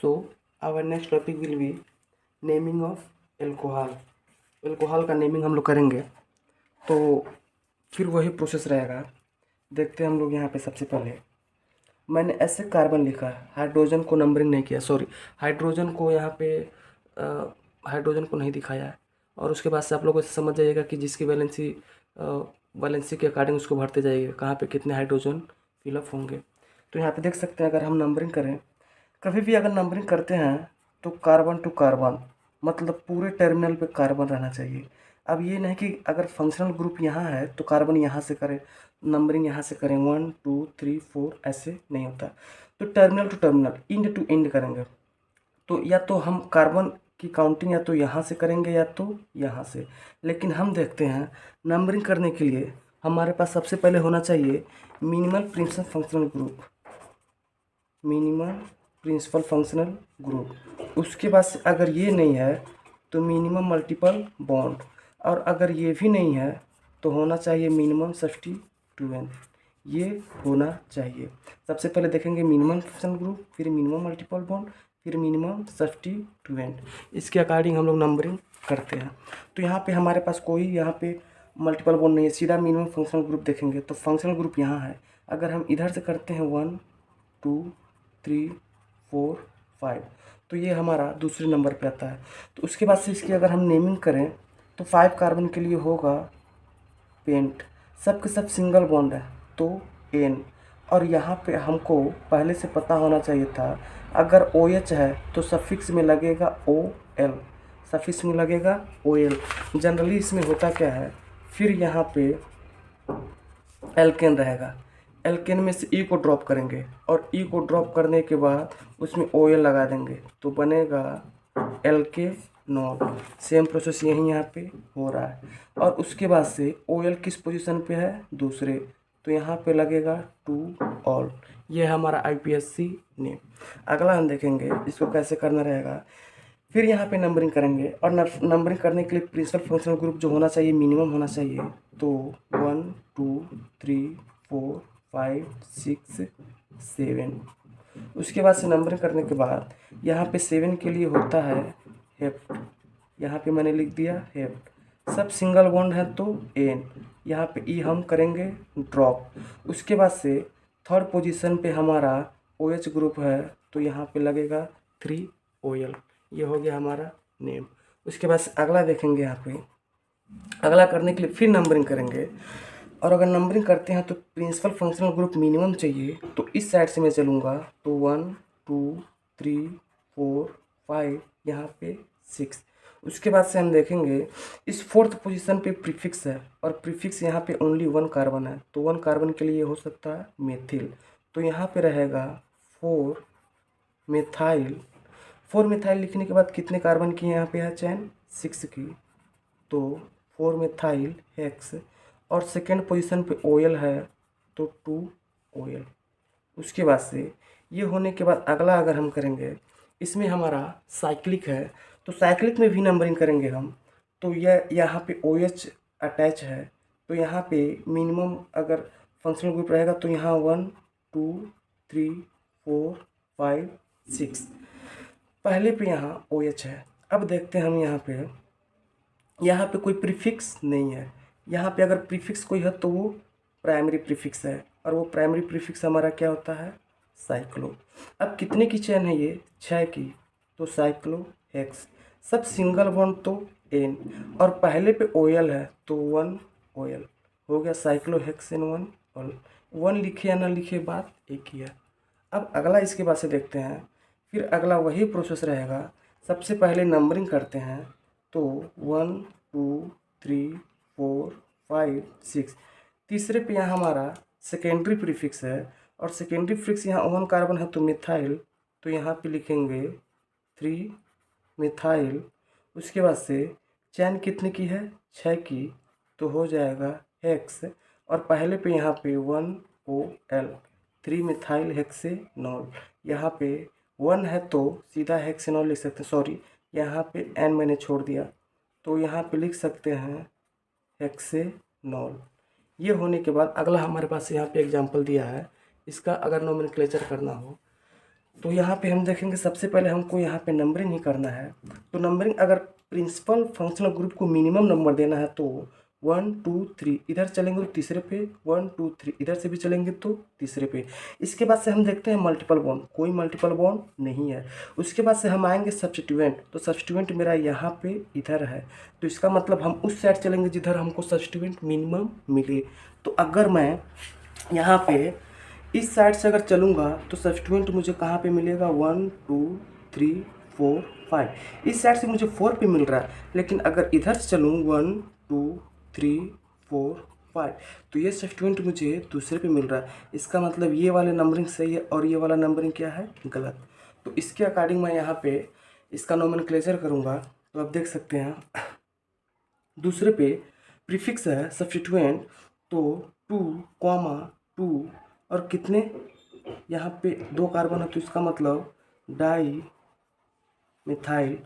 So our next topic will be naming of alcohol. Alcohol का naming हम लोग करेंगे, तो फिर वही प्रोसेस रहेगा। देखते हैं हम लोग यहाँ पे। सबसे पहले मैंने ऐसे कार्बन लिखा है, हाइड्रोजन को नंबरिंग नहीं किया, सॉरी, हाइड्रोजन को यहाँ पे हाइड्रोजन को नहीं दिखाया है। और उसके बाद से आप लोगों से समझ जाइएगा कि जिसकी वैलेंसी के अकॉर्डिंग उसको भरते जाइएगा, कहाँ पे कितने हाइड्रोजन फिलअप होंगे। तो यहाँ पे देख सकते हैं, अगर हम नंबरिंग करें, कभी भी अगर नंबरिंग करते हैं तो कार्बन टू कार्बन, मतलब पूरे टर्मिनल पे कार्बन रहना चाहिए। अब ये नहीं कि अगर फंक्शनल ग्रुप यहाँ है तो कार्बन यहाँ से करें, नंबरिंग यहाँ से करें 1 2 3 4, ऐसे नहीं होता। तो terminal to terminal, end to end करेंगे। तो या तो हम कार्बन की काउंटिंग या तो यहाँ से करेंगे या तो यहाँ से। लेकिन हम देखते हैं नंबरिंग करने के लिए हमारे पास सबसे पहले होना चाहिए minimal principal functional group, minimal principal functional group. उसके बाद से अगर ये नहीं है तो मिनिमम मल्टीपल बॉन्ड, और अगर ये भी नहीं है तो होना चाहिए मिनिमम सब्स्टिट्यूएंट, ये होना चाहिए। सबसे पहले देखेंगे मिनिमम फंक्शनल ग्रुप, फिर मिनिमम मल्टीपल बॉन्ड, फिर मिनिमम सब्स्टिट्यूएंट। इसके अकॉर्डिंग हम लोग नंबरिंग करते हैं। तो यहाँ पे हमारे पास कोई यहाँ पे मल्टीपल बॉन्ड नहीं है, सीधा मिनिमम फंक्शनल ग्रुप देखेंगे तो फंक्शनल ग्रुप यहाँ है। अगर हम इधर से करते हैं 1 2 3 4 5, तो ये हमारा दूसरे नंबर पे आता है। तो उसके बाद से इसकी अगर हम नेमिंग करें तो 5 कार्बन के लिए होगा पेंट, सब के सब सिंगल बॉन्ड है तो एन। और यहाँ पे हमको पहले से पता होना चाहिए था, अगर ओ एच है तो सफिक्स में लगेगा ओ एल, सफिक्स में लगेगा ओ एल। जनरली इसमें होता क्या है, फिर यहाँ पे एल्केन रहेगा, एल्केन में से ई को ड्रॉप करेंगे और ई को ड्रॉप करने के बाद उसमें ओ एल लगा देंगे तो बनेगा एल्के नॉट। सेम प्रोसेस यही यहाँ पे हो रहा है। और उसके बाद से ओ एल किस पोजीशन पे है, दूसरे, तो यहाँ पे लगेगा टू ऑल। ये है हमारा IPSC नेम। अगला हम देखेंगे इसको कैसे करना रहेगा। फिर यहाँ पे नंबरिंग करेंगे, और नंबरिंग करने के लिए प्रिंसिपल फंक्शनल ग्रुप जो होना चाहिए मिनिमम होना चाहिए। तो 1 2 3 4 5 6 7। उसके बाद से नंबरिंग करने के बाद यहाँ पे 7 के लिए होता है हेप्ट, यहाँ पे मैंने लिख दिया हेप्ट। सब सिंगल बॉन्ड है तो एन, यहाँ पे ई हम करेंगे ड्रॉप। उसके बाद से थर्ड पोजीशन पे हमारा OH ग्रुप है तो यहाँ पे लगेगा 3 OL। ये हो गया हमारा नेम। उसके बाद अगला देखेंगे, यहाँ पे अगला करने के लिए फिर नंबरिंग करेंगे। और अगर नंबरिंग करते हैं तो प्रिंसिपल फंक्शनल ग्रुप मिनिमम चाहिए, तो इस साइड से मैं चलूँगा तो 1 2 3 4 5, यहाँ पे 6। उसके बाद से हम देखेंगे इस फोर्थ पोजीशन पे प्रीफिक्स है, और प्रीफिक्स यहाँ पे ओनली 1 कार्बन है तो 1 कार्बन के लिए हो सकता है मेथिल। तो यहाँ पे रहेगा 4 मेथाइल। 4 मिथाइल लिखने के बाद कितने कार्बन की यहाँ पे है चैन, 6 की, तो 4 मिथाइल हेक्स। और सेकेंड पोजीशन पे OL है तो 2 OL। उसके बाद से ये होने के बाद अगला अगर हम करेंगे, इसमें हमारा साइक्लिक है तो साइक्लिक में भी नंबरिंग करेंगे हम। तो यह यहाँ पे OH अटैच है तो यहाँ पे मिनिमम अगर फंक्शनल ग्रुप रहेगा तो यहाँ 1 2 3 4 5 6, पहले पे यहाँ OH है। अब देखते हैं हम यहाँ पे कोई प्रीफिक्स नहीं है। यहाँ पे अगर प्रीफिक्स कोई है तो वो प्राइमरी प्रीफिक्स है, और वो प्राइमरी प्रीफिक्स हमारा क्या होता है, साइक्लो। अब कितने की चेन है ये, 6 की, तो साइक्लो हेक्स। सब सिंगल बॉन्ड तो एन, और पहले पे OL है तो 1 OL हो गया साइक्लो हेक्सेन 1 OL। 1 लिखे या ना लिखे बात एक ही है। अब अगला इसके बाद से देखते हैं, फिर अगला वही प्रोसेस रहेगा। सबसे पहले नंबरिंग करते हैं तो 1 2 3 4 5 6, तीसरे पे यहाँ हमारा सेकेंडरी प्रीफिक्स है, और सेकेंडरी प्रीफिक्स यहाँ 1 कार्बन है तो मिथाइल, तो यहाँ पे लिखेंगे 3 मिथाइल। उसके बाद से चैन कितने की है, 6 की, तो हो जाएगा हेक्स। और पहले पे यहाँ पे 1 OL, 3 मिथाइल हेक्सेनॉल। यहाँ पे 1 है तो सीधा हेक्सेनॉल लिख सकते हैं, सॉरी यहाँ पे N मैंने छोड़ दिया, तो यहाँ पे लिख सकते हैं हेक्सेनॉल। ये होने के बाद अगला हमारे पास यहाँ पे एग्जांपल दिया है, इसका अगर नोमेनक्लेचर करना हो तो यहाँ पे हम देखेंगे सबसे पहले हमको यहाँ पे नंबरिंग ही करना है। तो नंबरिंग अगर प्रिंसिपल फंक्शनल ग्रुप को मिनिमम नंबर देना है तो 1 2 3 इधर चलेंगे तो तीसरे पे, 1 2 3 इधर से भी चलेंगे तो तीसरे पे। इसके बाद से हम देखते हैं मल्टीपल बॉन्ड, कोई मल्टीपल बॉन्ड नहीं है। उसके बाद से हम आएंगे सब्स्टिट्यूएंट, तो सब्स्टिट्यूएंट मेरा यहाँ पे इधर है, तो इसका मतलब हम उस साइड चलेंगे जिधर हमको सब्स्टिट्यूएंट मिनिमम मिले। तो अगर मैं यहाँ पे इस साइड से अगर चलूँगा तो सब्स्टिट्यूएंट मुझे कहाँ पे मिलेगा, 1 2 3 4 5। इस साइड से मुझे 4 पे मिल रहा है, लेकिन अगर इधर से चलूँ 1 2 3 4 5 तो ये सब्स्टिट्यूएंट मुझे दूसरे पे मिल रहा है। इसका मतलब ये वाले नंबरिंग सही है और ये वाला नंबरिंग क्या है, गलत। तो इसके अकॉर्डिंग मैं यहाँ पे इसका नोमेनक्लेचर करूँगा। तो आप देख सकते हैं दूसरे पे प्रीफिक्स है सब्स्टिट्यूएंट, तो 2 2 और कितने यहाँ पे 2 कार्बन है, तो इसका मतलब डाई मिथाइल,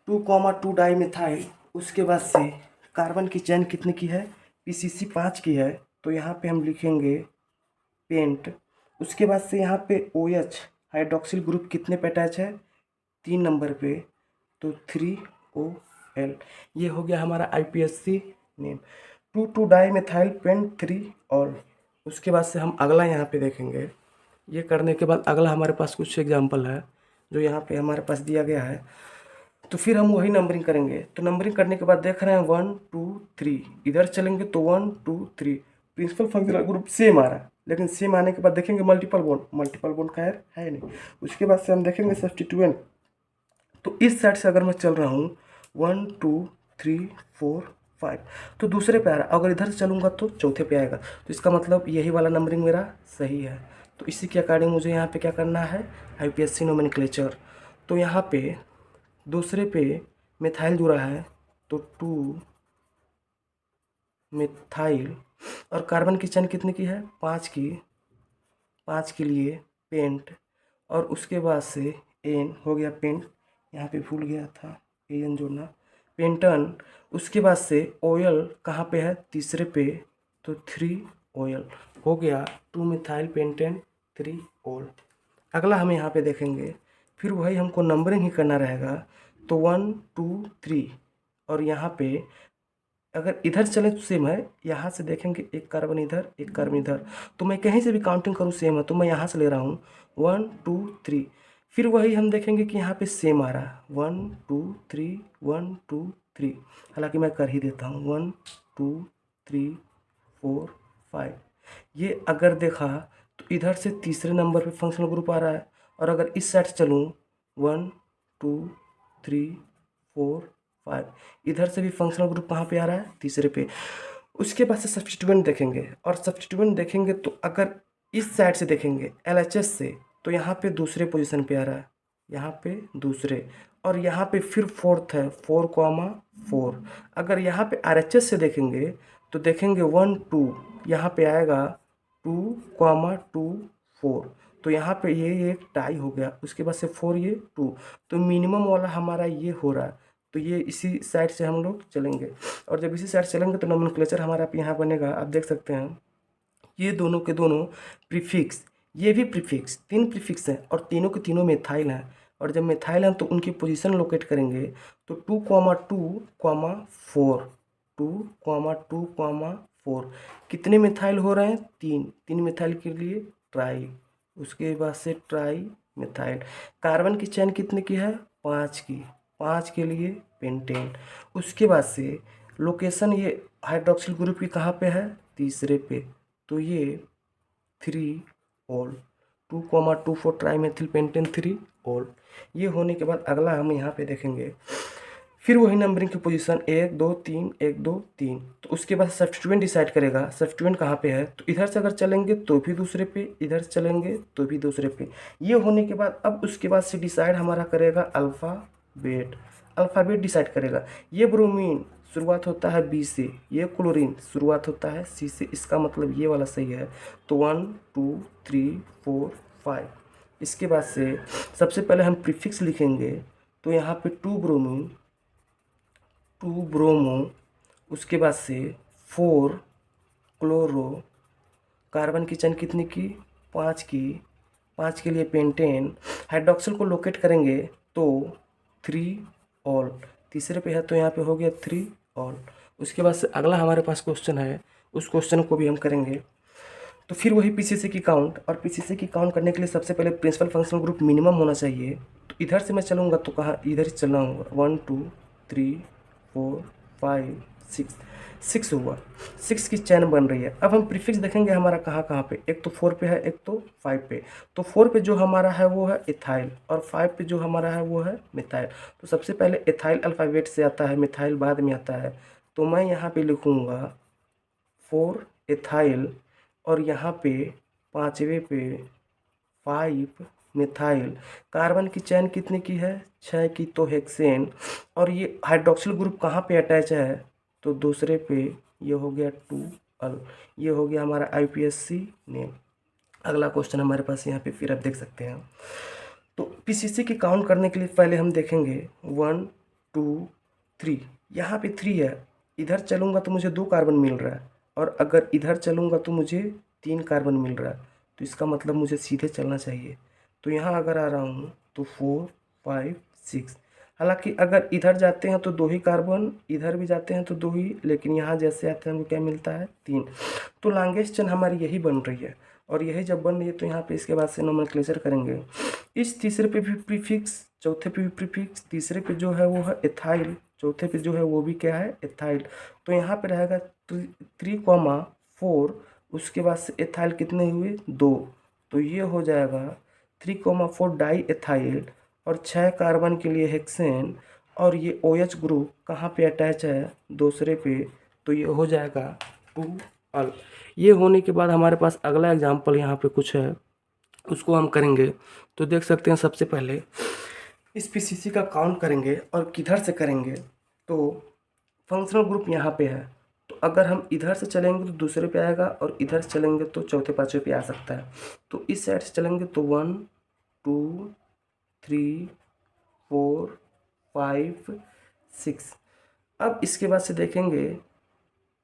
2 2 डाई मिथाइल। उसके बाद से कार्बन की चेन कितने की है, पीसीसी 5 की है, तो यहाँ पे हम लिखेंगे पेंट। उसके बाद से यहाँ पे OH हाइड्रोक्सिल ग्रुप कितने पे अटैच है, 3 नंबर पे, तो 3OL। ये हो गया हमारा IPSC name. 2 2 di methyl paint 3OL। उसके बाद से हम अगला यहाँ पे देखेंगे। ये करने के बाद अगला हमारे पास कुछ एग्जाम्पल है जो यहाँ पे हमारे पास दिया गया है, तो फिर हम वही नंबरिंग करेंगे। तो नंबरिंग करने के बाद देख रहे हैं 1 2 3 इधर चलेंगे तो 1 2 3 प्रिंसिपल फंक्शनल ग्रुप सेम आ रहा है, लेकिन सेम आने के बाद देखेंगे मल्टीपल बॉन्ड खैर है नहीं। उसके बाद से हम देखेंगे सब्स्टिट्यूएंट, तो इस साइड से अगर मैं चल रहा हूँ 1 2 3 4 5 तो दूसरे पे आ रहा है, अगर इधर से चलूँगा तो चौथे पे आएगा, तो इसका मतलब यही वाला नंबरिंग मेरा सही है। तो इसी के अकॉर्डिंग मुझे यहाँ पे क्या करना है, IPSC नोमेनक्लेचर। तो यहाँ पे दूसरे पे मिथाइल जुड़ा है, तो 2 मिथाइल और कार्बन की चेन कितने की है, 5 की, 5 के लिए पेंट। और उसके बाद से एन हो गया पेंट, यहाँ पे भूल गया था एन जोड़ना, पेंटन। उसके बाद से OL कहाँ पे है, तीसरे पे, तो 3OL हो गया, 2 मिथाइल पेंटेन 3OL। अगला हम यहाँ पे देखेंगे, फिर वही हमको नंबरिंग ही करना रहेगा। तो 1 2 3 और यहाँ पे अगर इधर चले तो सेम है, यहाँ से देखेंगे एक कार्बन इधर एक कार्बन इधर, तो मैं कहीं से भी काउंटिंग करूँ सेम है, तो मैं यहाँ से ले रहा हूँ 1 2 3। फिर वही हम देखेंगे कि यहाँ पे सेम आ रहा है 1 2 3 1 2 3, हालांकि मैं कर ही देता हूँ 1 2 3 4 5। ये अगर देखा तो इधर से तीसरे नंबर पे फंक्शनल ग्रुप आ रहा है, और अगर इस साइड चलूँ 1 2 3 4 5 इधर से भी फंक्शनल ग्रुप कहाँ पे आ रहा है, तीसरे पे। उसके बाद से सब्स्टिट्यूएंट देखेंगे, और सब्स्टिट्यूएंट देखेंगे तो अगर इस साइड से देखेंगे LHS से, तो यहाँ पे दूसरे पोजीशन पे आ रहा है, यहाँ पे दूसरे, और यहाँ पे फिर फोर्थ है 4 अगर यहाँ पे RHS से देखेंगे तो देखेंगे 1 2 यहाँ पे आएगा 2 2 4, तो यहाँ पे ये एक टाई हो गया। उसके बाद से 4 ये 2, तो मिनिमम वाला हमारा ये हो रहा है, तो ये इसी साइड से हम लोग चलेंगे। और जब इसी साइड चलेंगे तो नोमेनक्लेचर हमारा यहाँ बनेगा, आप देख सकते हैं ये दोनों के दोनों प्रीफिक्स, ये भी प्रीफिक्स, 3 प्रीफिक्स हैं और तीनों के तीनों मिथाइल हैं। और जब मिथाइल हैं तो उनकी पोजीशन लोकेट करेंगे, तो 2 2 4 2 4 कितने मिथाइल हो रहे हैं, 3 मिथाइल के लिए ट्राई। उसके बाद से ट्राई मिथाइल। कार्बन की चेन कितने की है, 5 की, 5 के लिए पेंटेन। उसके बाद से लोकेशन ये हाइड्रोक्सिल ग्रुप की कहाँ पे है, तीसरे पे, तो ये 3OL 2 2 4 try methyl pentane 3OL। ये होने के बाद अगला हम यहाँ पे देखेंगे, फिर वही नंबरिंग की पोजीशन 1 2 3 1 2 3। तो उसके बाद सब्स्टिट्यूएंट डिसाइड करेगा, सब्स्टिट्यूएंट कहाँ पे है, तो इधर से अगर चलेंगे तो भी दूसरे पे, इधर से चलेंगे तो भी दूसरे पे। ये होने के बाद अब उसके बाद से डिसाइड हमारा करेगा अल्फ़ाबेट डिसाइड करेगा। ये ब्रोमीन शुरुआत होता है B से, ये क्लोरीन शुरुआत होता है C से, इसका मतलब ये वाला सही है। तो 1 2 3 4 5। इसके बाद से सबसे पहले हम प्रीफिक्स लिखेंगे, तो यहाँ पे 2 ब्रोमो, उसके बाद से 4 कार्बन की चेन कितनी की, 5 की, 5 के लिए पेंटेन। हाइड्रोक्सिल को लोकेट करेंगे तो 3 ऑल, तीसरे पे है तो यहाँ पे हो गया 3 ऑल। उसके बाद से अगला हमारे पास क्वेश्चन है, उस क्वेश्चन को भी हम करेंगे। तो फिर वही पीसीसी की काउंट, और पीसीसी की काउंट करने के लिए सबसे पहले प्रिंसिपल फंक्शनल ग्रुप मिनिमम होना चाहिए। तो इधर से मैं चलूँगा तो कहाँ, इधर ही चलना होगा। 1 2 3 4 5 6, 6 हुआ, 6 की चैन बन रही है। अब हम प्रीफिक्स देखेंगे हमारा कहाँ कहाँ पे, एक तो 4 पे है, एक तो 5 पे। तो 4 पे जो हमारा है वो है इथाइल, और 5 पे जो हमारा है वो है मिथाइल। तो सबसे पहले इथाइल अल्फ़ाबेट से आता है, मिथाइल बाद में आता है। तो मैं यहाँ पे लिखूँगा 4 इथाइल, और यहाँ पे पाँचवें पे 5 मिथाइल। कार्बन की चैन कितने की है, 6 की, तो हेक्सेन। और ये हाइड्रोक्सिल ग्रुप कहाँ पे अटैच है, तो दूसरे पे, ये हो गया 2 अल। ये हो गया हमारा आईपीएससी नेम। अगला क्वेश्चन हमारे पास यहाँ पे फिर आप देख सकते हैं। तो पीसीसी की काउंट करने के लिए पहले हम देखेंगे 1 2 3, यहाँ पे 3 है। इधर चलूँगा तो मुझे 2 कार्बन मिल रहा है, और अगर इधर चलूँगा तो मुझे 3 कार्बन मिल रहा है। तो इसका मतलब मुझे सीधे चलना चाहिए। तो यहाँ अगर आ रहा हूँ तो 4 5 6। हालांकि अगर इधर जाते हैं तो 2 ही कार्बन, इधर भी जाते हैं तो 2 ही, लेकिन यहाँ जैसे आते हैं हमको क्या मिलता है, 3। तो लॉन्गेस्ट चेन हमारी यही बन रही है, और यही जब बन रही है तो यहाँ पे इसके बाद से नोमेनक्लेचर करेंगे। इस तीसरे पे भी प्रीफिक्स, चौथे पे भी प्रीफिक्स, तीसरे पे जो है वो है इथाइल, चौथे पे जो है वो भी क्या है, इथाइल। तो यहाँ पे रहेगा 3,4, उसके बाद से इथाइल कितने हुए, 2। तो ये हो जाएगा 3,4 डाई इथाइल, और 6 कार्बन के लिए हेक्सेन। और ये OH ग्रुप कहाँ पे अटैच है, दूसरे पे। तो ये हो जाएगा 2 अल। ये होने के बाद हमारे पास अगला एग्जाम्पल यहाँ पे कुछ है, उसको हम करेंगे। तो देख सकते हैं सबसे पहले इस पीसीसी का काउंट करेंगे, और किधर से करेंगे, तो फंक्शनल ग्रुप यहाँ पे है। तो अगर हम इधर से चलेंगे तो दूसरे पे आएगा, और इधर से चलेंगे तो चौथे पाँचवें पे आ सकता है। तो इस साइड से चलेंगे तो 1 2 3 4 5 6। अब इसके बाद से देखेंगे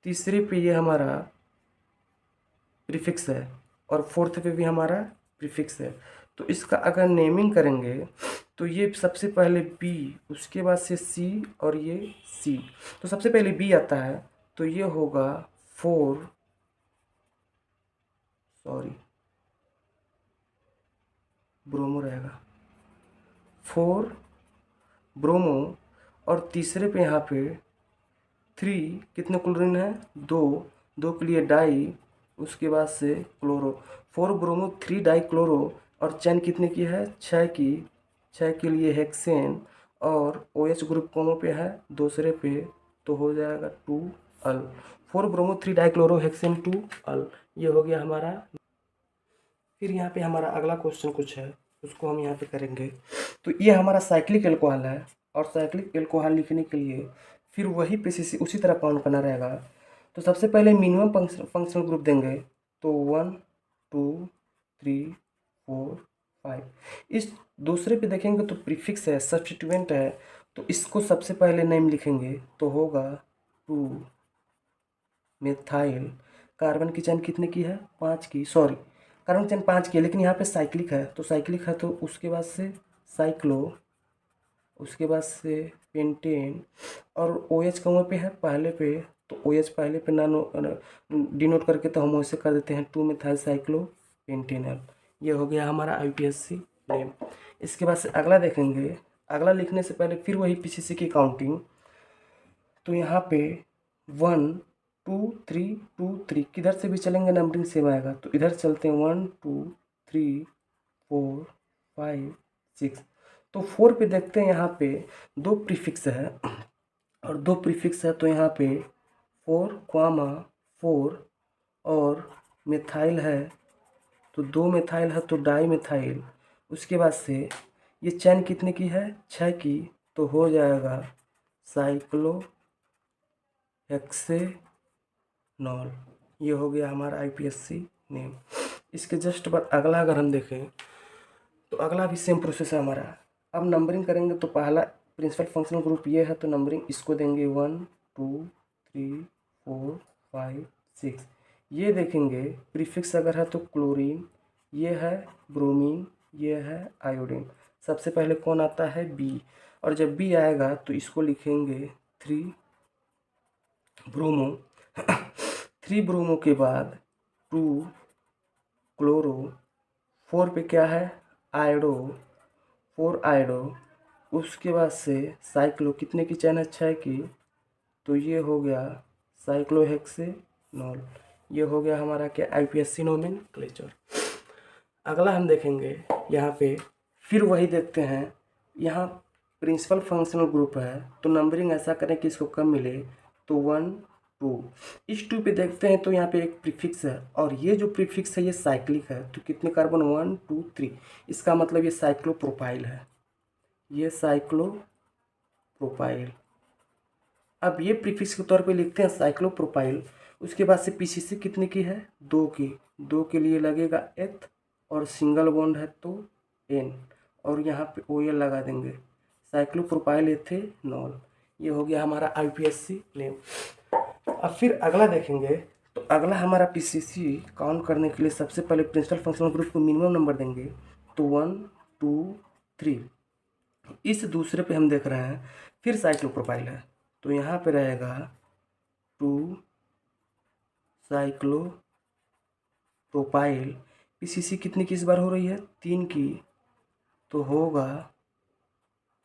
तीसरे पे ये हमारा प्रीफिक्स है, और फोर्थ पे भी हमारा प्रीफिक्स है। तो इसका अगर नेमिंग करेंगे तो ये सबसे पहले बी, उसके बाद से सी, और ये सी। तो सबसे पहले बी आता है, तो ये होगा 4, सॉरी ब्रोमो रहेगा, 4 ब्रोमो। और तीसरे पे यहाँ पे 3, कितने क्लोरीन है, 2, 2 के लिए डाई, उसके बाद से क्लोरो, 4 ब्रोमो 3 डाई क्लोरो। और चैन कितने की है, 6 की, 6 के लिए हेक्सेन। और OH ग्रुप कौनों पे है, दूसरे पे। तो हो जाएगा 2 अल, 4 ब्रोमो 3 डाई क्लोरो हेक्सेन 2 अल। ये हो गया हमारा। फिर यहाँ पे हमारा अगला क्वेश्चन कुछ है, उसको हम यहाँ पे करेंगे। तो ये हमारा साइक्लिक एल्कोहल है, और साइक्लिक एल्कोहल लिखने के लिए फिर वही पीसीसी उसी तरह काउंट करना रहेगा। तो सबसे पहले मिनिमम फंक्शनल ग्रुप देंगे, तो 1 2 3 4 5। इस दूसरे पे देखेंगे तो प्रीफिक्स है, सब्स्टिट्यूएंट है। तो इसको सबसे पहले नेम लिखेंगे, तो होगा 2 मिथाइल। कार्बन की चैन कितने की है, 5 की, सॉरी कार्बन चैन 5 की है, लेकिन यहाँ पे साइक्लिक है, तो साइक्लिक है तो उसके बाद से साइक्लो, उसके बाद से पेंटेन। और OH कहाँ पे है, पहले पे। तो OH पहले पे नानो डिनोट करके तो हम वैसे कर देते हैं 2 मिथाइल साइक्लो पेंटेनल। ये हो गया हमारा IPSC नेम। इसके बाद से अगला देखेंगे। अगला लिखने से पहले फिर वही पीसीसी की काउंटिंग। तो यहाँ पे 1 2 3 2 3, किधर से भी चलेंगे नंबरिंग सेम आएगा। तो इधर चलते हैं 1 2 3 4 5 6। तो 4 पे देखते हैं, यहाँ पे 2 प्रीफिक्स है, और 2 प्रीफिक्स है तो यहाँ पे 4,4 और मिथाइल है, तो 2 मिथाइल है तो डाई मिथाइल। उसके बाद से ये चैन कितने की है, 6 की। तो हो जाएगा साइक्लो हेक्सेनॉल। ये हो गया हमारा IPSC नेम। इसके जस्ट बाद अगला अगर हम देखें तो अगला भी सेम प्रोसेस है हमारा। अब नंबरिंग करेंगे तो पहला प्रिंसिपल फंक्शनल ग्रुप ये है, तो नंबरिंग इसको देंगे 1 2 3 4 5 6। ये देखेंगे प्रीफिक्स अगर है तो क्लोरीन, ये है ब्रोमीन, ये है आयोडीन। सबसे पहले कौन आता है? बी। और जब बी आएगा तो इसको लिखेंगे 3 ब्रोमो 3 ब्रोमो के बाद 2 क्लोरो, 4 पे क्या है? Iodo, 4 iodo. उसके बाद से साइक्लो, कितने की चैन अच्छा है कि, तो ये हो गया साइक्लोहेक्सेनॉल। ये हो गया हमारा क्या? IPSC nomenclature. अगला हम देखेंगे यहाँ पे, फिर वही देखते हैं। यहाँ प्रिंसिपल फंक्शनल ग्रुप है तो नंबरिंग ऐसा करें कि इसको कम मिले, तो 1 2। इस 2 पे देखते हैं तो यहाँ पे एक प्रीफिक्स है और ये जो प्रीफिक्स है ये साइक्लिक है, तो कितने कार्बन? 1 2 3। इसका मतलब ये साइक्लोप्रोपाइल है, ये साइक्लोप्रोपाइल। अब ये प्रीफिक्स के तौर पे लिखते हैं साइक्लोप्रोपाइल। उसके बाद से पीसीसी कितने की है? 2 की। 2 के लिए लगेगा एथ और सिंगल बॉन्ड है तो एन, और यहाँ पे ओ एल लगा देंगे, साइक्लोप्रोपाइल एथेनॉल। ये हो गया हमारा आईपीएससी नेम। अब फिर अगला देखेंगे, तो अगला हमारा पीसीसी काउंट करने के लिए सबसे पहले प्रिंसिपल फंक्शनल ग्रुप को मिनिमम नंबर देंगे, तो 1 2 3। इस दूसरे पे हम देख रहे हैं फिर साइक्लोप्रोपाइल है, तो यहाँ पे रहेगा 2 साइक्लोप्रोपाइल। पीसीसी कितनी की इस बार हो रही है? 3 की, तो होगा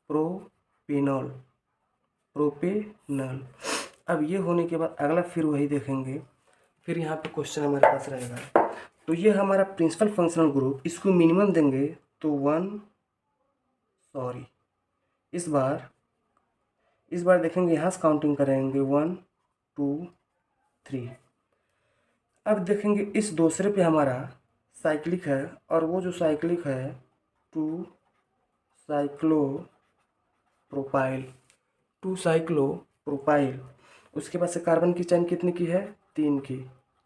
प्रोपेनॉल, प्रोपेनॉल। अब ये होने के बाद अगला फिर वही देखेंगे। फिर यहाँ पे क्वेश्चन हमारे पास रहेगा, तो ये हमारा प्रिंसिपल फंक्शनल ग्रुप, इसको मिनिमम देंगे तो 1 सॉरी इस बार देखेंगे यहाँ से काउंटिंग करेंगे 1 2 3। अब देखेंगे इस दूसरे पे हमारा साइक्लिक है, और वो जो साइक्लिक है 2 साइक्लोप्रोपाइल, 2 साइक्लोप्रोपाइल। उसके बाद से कार्बन की चैन कितने की है? 3 की,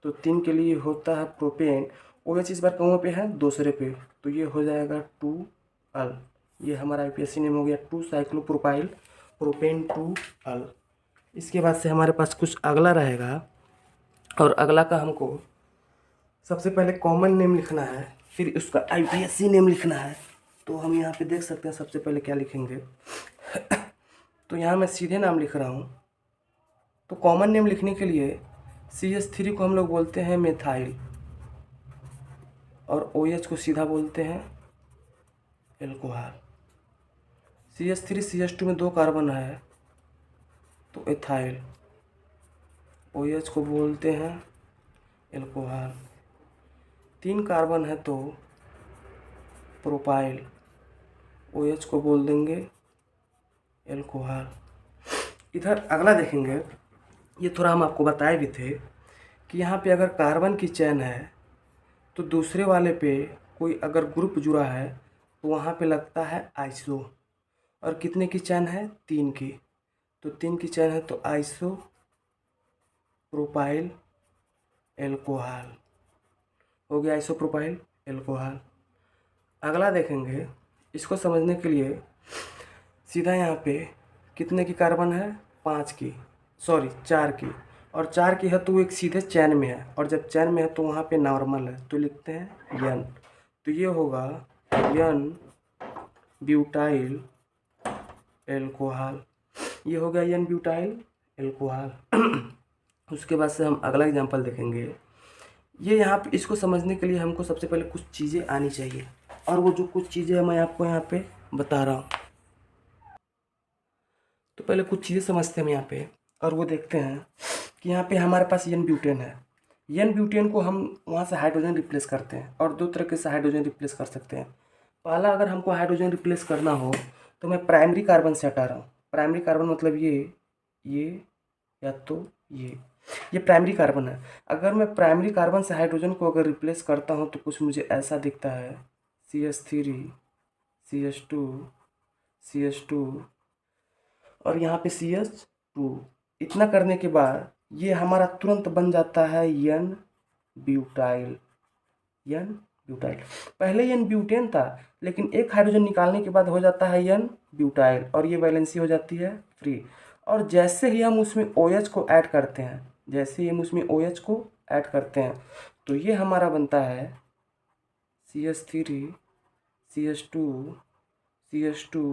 तो 3 के लिए होता है प्रोपेन। OH इस बार कहाँ पे है? दूसरे पे, तो ये हो जाएगा 2 अल। ये हमारा आईपीएससी नेम हो गया 2 साइक्लोप्रोपाइल प्रोपेन 2 अल। इसके बाद से हमारे पास कुछ अगला रहेगा, और अगला का हमको सबसे पहले कॉमन नेम लिखना है, फिर उसका आईपीएससी नेम लिखना है। तो हम यहाँ पे देख सकते हैं सबसे पहले क्या लिखेंगे। तो यहाँ मैं सीधे नाम लिख रहा हूँ। तो कॉमन नेम लिखने के लिए CH3 को हम लोग बोलते हैं मेथाइल, और OH को सीधा बोलते हैं एल्कोहल। CH3 CH2 में 2 कार्बन है तो एथाइल, OH को बोलते हैं एल्कोहल। 3 कार्बन है तो प्रोपाइल, OH को बोल देंगे एल्कोहल। इधर अगला देखेंगे, ये थोड़ा हम आपको बताए भी थे कि यहाँ पे अगर कार्बन की चैन है तो दूसरे वाले पे कोई अगर ग्रुप जुड़ा है तो वहाँ पे लगता है आइसो। और कितने की चैन है? 3 की, तो 3 की चैन है तो आइसो प्रोपाइल एल्कोहल हो गया, आइसो प्रोपाइल एल्कोहल। अगला देखेंगे, इसको समझने के लिए सीधा यहाँ पे कितने की कार्बन है? 4 की, और 4 की है तो वो एक सीधे चैन में है, और जब चैन में है तो वहाँ पे नॉर्मल है तो लिखते हैं यन। तो ये होगा यन ब्यूटाइल एल्कोहल। ये हो गया यन ब्यूटाइल एल्कोहल। उसके बाद से हम अगला एग्जांपल देखेंगे। ये यहाँ पे इसको समझने के लिए हमको सबसे पहले कुछ चीज़ें आनी चाहिए, और वो जो कुछ चीज़ें मैं आपको यहाँ पे बता रहा हूँ। तो पहले कुछ चीज़ें समझते हैं हम यहाँ पे, और वो देखते हैं कि यहाँ पे हमारे पास एन ब्यूटेन है। एन ब्यूटेन को हम वहाँ से हाइड्रोजन रिप्लेस करते हैं, और 2 तरीके से हाइड्रोजन रिप्लेस कर सकते हैं। पहला, अगर हमको हाइड्रोजन रिप्लेस करना हो तो मैं प्राइमरी कार्बन से हटा रहा हूँ। प्राइमरी कार्बन मतलब ये या तो ये प्राइमरी कार्बन है। अगर मैं प्राइमरी कार्बन से हाइड्रोजन को अगर रिप्लेस करता हूँ तो कुछ मुझे ऐसा दिखता है, CH3 CH2 CH2 और यहाँ पे CH2। इतना करने के बाद ये हमारा तुरंत बन जाता है एन ब्यूटाइल। पहले एन ब्यूटेन था, लेकिन एक हाइड्रोजन निकालने के बाद हो जाता है एन ब्यूटाइल, और ये वैलेंसी हो जाती है फ्री। और जैसे ही हम उसमें OH को ऐड करते हैं, तो ये हमारा बनता है CH3 CH2 CH2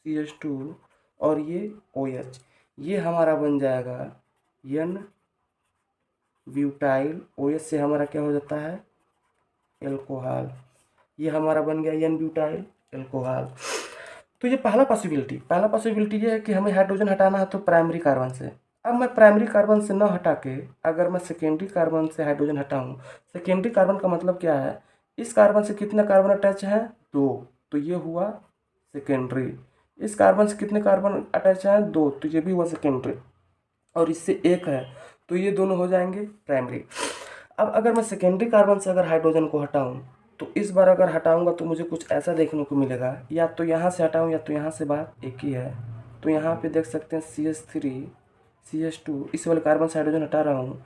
CH2 और ये OH, ये हमारा बन जाएगा N ब्यूटाइल। OH से हमारा क्या हो जाता है, एल्कोहल। ये हमारा बन गया N ब्यूटाइल एल्कोहल। तो ये पहला पॉसिबिलिटी ये है कि हमें हाइड्रोजन हटाना है तो प्राइमरी कार्बन से। अब मैं प्राइमरी कार्बन से न हटा के अगर मैं सेकेंडरी कार्बन से हाइड्रोजन हटाऊं, सेकेंडरी कार्बन का मतलब क्या है, इस कार्बन से कितने कार्बन अटैच हैं, 2, तो ये हुआ सेकेंडरी। इस कार्बन से कितने कार्बन अटैच हैं, 2, तो ये भी हुआ सेकेंडरी। और इससे 1 है तो ये दोनों हो जाएंगे प्राइमरी। अब अगर मैं सेकेंडरी कार्बन से अगर हाइड्रोजन को हटाऊं, तो इस बार अगर हटाऊंगा तो मुझे कुछ ऐसा देखने को मिलेगा, या तो यहाँ से हटाऊं या तो यहाँ से, बात एक ही है। तो यहाँ पे देख सकते हैं CH3 CH2, इस वाले कार्बन से हाइड्रोजन हटा रहा हूँ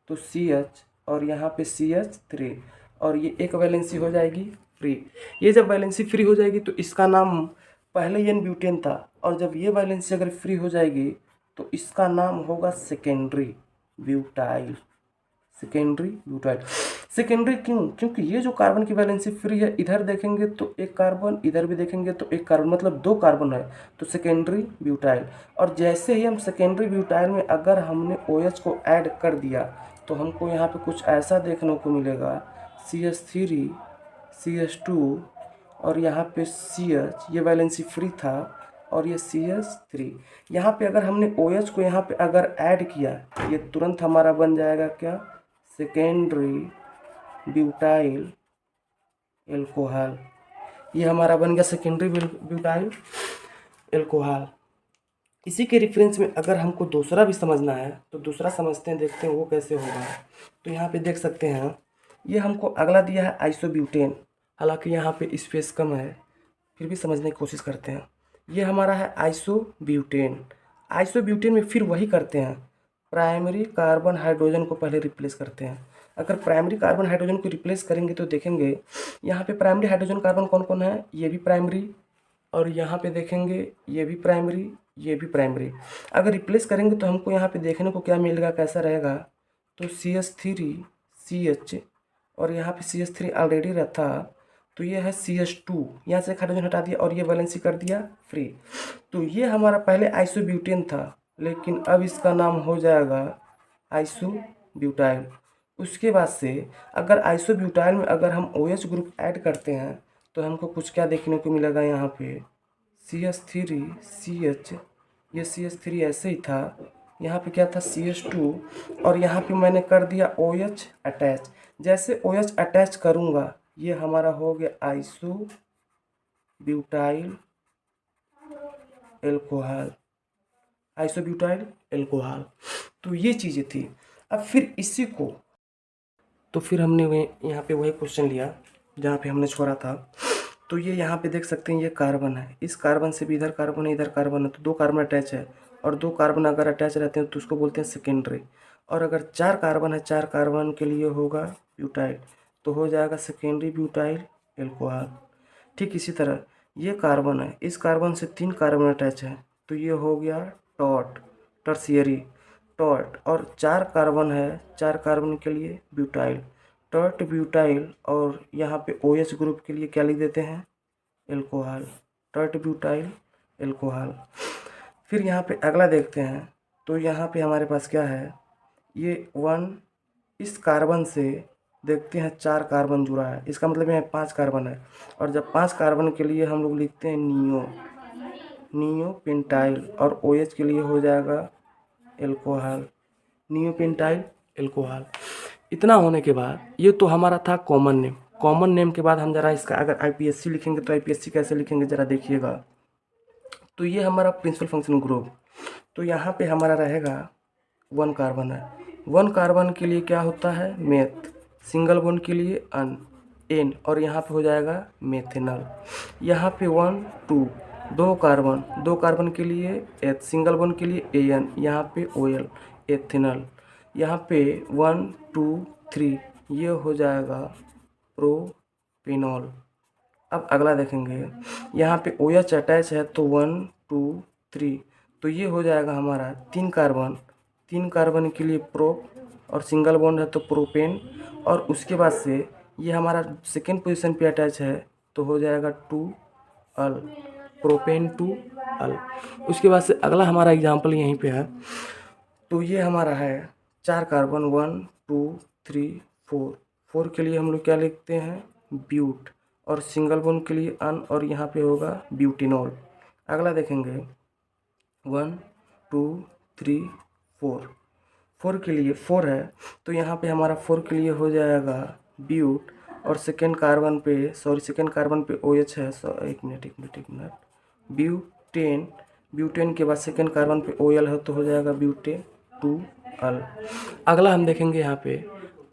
तो CH और यहाँ पे CH3, और ये एक वैलेंसी हो जाएगी फ्री। ये जब वैलेंसी फ्री हो जाएगी तो इसका नाम पहले N ब्यूटेन था, और जब ये वैलेंसी अगर फ्री हो जाएगी तो इसका नाम होगा secondary butyl. Secondary butyl. Secondary क्यों, क्योंकि ये जो कार्बन की वैलेंसी फ्री है, इधर देखेंगे तो एक कार्बन, इधर भी देखेंगे तो एक कार्बन, मतलब 2 कार्बन है, तो सेकेंडरी ब्यूटाइल। और जैसे ही हम सेकेंडरी ब्यूटाइल में अगर हमने OH को ऐड कर दिया तो हमको यहाँ पे कुछ ऐसा देखने को मिलेगा, CH3 CH2 और यहाँ पे CH, ये वैलेंसी फ्री था, और ये CH3। यहाँ पे अगर हमने OH को यहाँ पे अगर ऐड किया, ये तुरंत हमारा बन जाएगा क्या, सेकेंडरी ब्यूटाइल एल्कोहल। ये हमारा बन गया सेकेंडरी ब्यूटाइल एल्कोहल। इसी के रेफरेंस में अगर हमको दूसरा भी समझना है तो दूसरा समझते हैं, देखते हैं वो कैसे होगा। तो यहाँ पे देख सकते हैं, ये हमको अगला दिया है आइसोब्यूटेन, हालांकि यहाँ पे स्पेस कम है, फिर भी समझने की कोशिश करते हैं। ये हमारा है आइसोब्यूटेन। आइसोब्यूटेन में फिर वही करते हैं, प्राइमरी कार्बन हाइड्रोजन को पहले रिप्लेस करते हैं। अगर प्राइमरी कार्बन हाइड्रोजन को रिप्लेस करेंगे तो देखेंगे यहाँ पे प्राइमरी हाइड्रोजन कार्बन कौन कौन है, ये भी प्राइमरी, और यहाँ पे देखेंगे ये भी प्राइमरी, ये भी प्राइमरी। अगर रिप्लेस करेंगे तो हमको यहाँ पे देखने को क्या मिलेगा, कैसा रहेगा, तो CH3 CH, और यहाँ पे CH3 ऑलरेडी रहता, तो ये है CH2, यहाँ से हाइड्रोजन हटा दिया और ये वैलेंसी कर दिया फ्री। तो ये हमारा पहले आइसोब्यूटेन था, लेकिन अब इसका नाम हो जाएगा आइसोब्यूटाइल। उसके बाद से अगर आइसोब्यूटाइल में अगर हम OH ग्रुप ऐड करते हैं तो हमको कुछ क्या देखने को मिलेगा, यहाँ पे CH3 CH, ये CH3 ऐसे ही था, यहाँ पे क्या था CH2, और यहाँ पे मैंने कर दिया OH अटैच। जैसे OH अटैच करूँगा ये हमारा हो गया आइसोब्यूटाइल एल्कोहल, आइसोब्यूटाइल एल्कोहल। तो ये चीज़ें थी। अब फिर इसी को, तो फिर हमने यहाँ पे वही क्वेश्चन लिया जहाँ पे हमने छोड़ा था। तो ये यहाँ पे देख सकते हैं, ये कार्बन है, इस कार्बन से भी इधर कार्बन है, इधर कार्बन है, तो 2 कार्बन अटैच है, और 2 कार्बन अगर अटैच रहते हैं तो उसको बोलते हैं सेकेंडरी। और अगर 4 कार्बन है, 4 कार्बन के लिए होगा ब्यूटाइल, तो हो जाएगा सेकेंडरी ब्यूटाइल एल्कोहल। ठीक इसी तरह ये कार्बन है, इस कार्बन से 3 कार्बन अटैच है, तो ये हो गया टॉट, टर्शियरी टॉट। और 4 कार्बन है, 4 कार्बन के लिए ब्यूटाइल, टॉट ब्यूटाइल। और यहाँ पे OH ग्रुप के लिए क्या लिख देते हैं, एल्कोहल, टॉट ब्यूटाइल एल्कोहल। फिर यहाँ पे अगला देखते हैं, तो यहाँ पे हमारे पास क्या है, ये 1, इस कार्बन से देखते हैं 4 कार्बन जुड़ा है, इसका मतलब यहाँ 5 कार्बन है, और जब 5 कार्बन के लिए हम लोग लिखते हैं नियोपेंटाइल, और OH के लिए हो जाएगा एल्कोहल, नियोपेंटाइल एल्कोहल। इतना होने के बाद ये तो हमारा था कॉमन नेम। कॉमन नेम के बाद हम जरा इसका अगर IPSC लिखेंगे तो IPSC कैसे लिखेंगे जरा देखिएगा। तो ये हमारा प्रिंसिपल फंक्शन ग्रुप, तो यहाँ पे हमारा रहेगा 1 कार्बन है, 1 कार्बन के लिए क्या होता है, मेथ, सिंगल बॉन्ड के लिए एन, और यहाँ पे हो जाएगा मेथेनॉल। यहाँ पे 1 2 2 कार्बन के लिए एथ, सिंगल बॉन्ड के लिए AN, यहाँ पे OL एथेनॉल। यहाँ पे 1 2 3 ये हो जाएगा प्रोपेनॉल। अब अगला देखेंगे, यहाँ पे OH अटैच है तो 1 2 3, तो ये हो जाएगा हमारा 3 कार्बन के लिए प्रोप, और सिंगल बॉन्ड है तो प्रोपेन। और उसके बाद से ये हमारा सेकेंड पोजीशन पे अटैच है तो हो जाएगा 2 अल, प्रोपेन 2 अल। उसके बाद से अगला हमारा एग्जाम्पल यहीं पे है। तो ये हमारा है 4 कार्बन 1 2 3 4। 4 के लिए हम लोग क्या लिखते हैं, ब्यूट, और सिंगल बॉन्ड के लिए अन, और यहाँ पे होगा ब्यूटिनॉल। अगला देखेंगे 1 2 3 4। 4 के लिए 4 है, तो यहाँ पे हमारा 4 के लिए हो जाएगा ब्यूट, और सेकेंड कार्बन पे OH है। एक मिनट ब्यूटेन। ब्यूटेन के बाद सेकेंड कार्बन पे OL है, तो हो जाएगा ब्यूटेन 2 अल। अगला हम देखेंगे यहाँ पे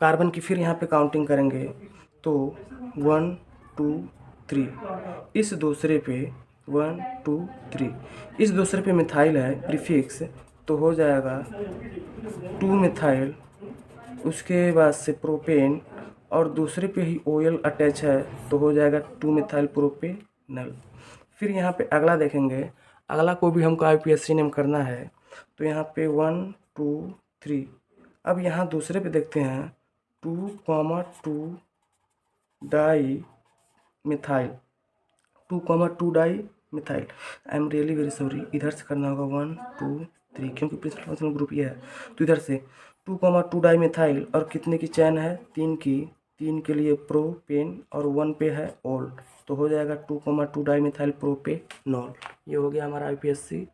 कार्बन की, फिर यहाँ पे काउंटिंग करेंगे तो 1 2 3। इस दूसरे पे 1 2 3, इस दूसरे पे मिथाइल है प्रीफिक्स, तो हो जाएगा 2 मिथाइल। उसके बाद से प्रोपेन, और दूसरे पे ही OL अटैच है, तो हो जाएगा 2 मिथाइल प्रोपेनल। फिर यहाँ पे अगला देखेंगे, अगला को भी हमको IUPAC नेम करना है, तो यहाँ पे 1 2 3। अब यहाँ दूसरे पे देखते हैं 2,2 di methyl, 2,2 di methyl. I am really very sorry, इधर से करना होगा 1 2 3, क्योंकि प्रिंसिपल फंक्शनल ग्रुप ये है। तो इधर से 2,2 डाई मिथाइल, और कितने की चैन है, 3 की। 3 के लिए प्रोपेन, और 1 पे है ओल्ड, तो हो जाएगा 2,2 डाई मिथाइल प्रोपेनॉल। ये हो गया हमारा IUPAC